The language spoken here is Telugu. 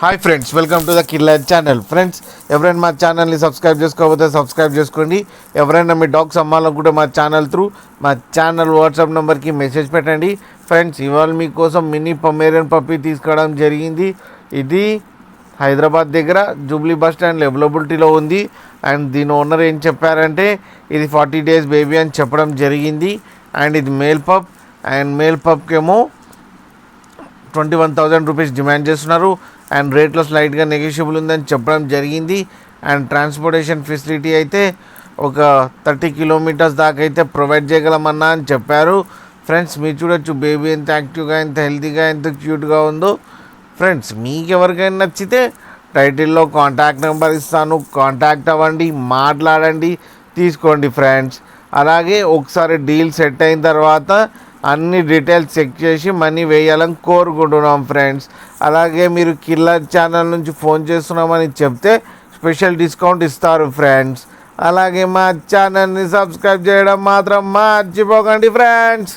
Hi friends, welcome to the killer channel. Friends, ఎవరైనా మా ఛానల్ని సబ్స్క్రైబ్ చేసుకోకపోతే సబ్స్క్రైబ్ చేసుకోండి. ఎవరైనా మీ డాగ్స్ అమ్మాలనుకుంటే మా ఛానల్ త్రూ మా ఛానల్ వాట్సాప్ నెంబర్కి మెసేజ్ పెట్టండి. ఫ్రెండ్స్, ఇవాళ మీకోసం మినీ పొమేరియన్ పప్పీ తీసుకోవడం జరిగింది. ఇది హైదరాబాద్ దగ్గర జూబ్లీ బస్ స్టాండ్లో అవైలబిలిటీలో ఉంది. అండ్ దీని ఓనర్ ఏం చెప్పారంటే ఇది 40 days బేబీ అని చెప్పడం జరిగింది. అండ్ ఇది మేల్ పప్. అండ్ మేల్ పప్కేమో 21,000 రూపీస్ డిమాండ్ చేస్తున్నారు. అండ్ రేట్లో స్లైట్గా నెగోషియబుల్ ఉందని చెప్పడం జరిగింది. అండ్ ట్రాన్స్పోర్టేషన్ ఫెసిలిటీ అయితే ఒక 30 kilometers దాకా అయితే ప్రొవైడ్ చేయగలమన్నా అని చెప్పారు. ఫ్రెండ్స్, మీరు చూడొచ్చు బేబీ ఎంత యాక్టివ్గా, ఎంత హెల్తీగా, ఎంత క్యూట్గా ఉందో. ఫ్రెండ్స్, మీకు ఎవరికైనా నచ్చితే టైటిల్లో కాంటాక్ట్ నెంబర్ ఇస్తాను, కాంటాక్ట్ అవ్వండి, మాట్లాడండి, తీసుకోండి ఫ్రెండ్స్. అలాగే ఒకసారి డీల్ సెట్ అయిన తర్వాత అన్ని డీటెయిల్స్ చెక్ చేసి మనీ వేయాలని కోరుకుంటున్నాం ఫ్రెండ్స్. అలాగే మీరు కిల్లర్ ఛానల్ నుంచి ఫోన్ చేస్తున్నామని చెప్తే స్పెషల్ డిస్కౌంట్ ఇస్తారు ఫ్రెండ్స్. అలాగే మా ఛానల్ని సబ్స్క్రైబ్ చేయడం మాత్రం మర్చిపోకండి ఫ్రెండ్స్.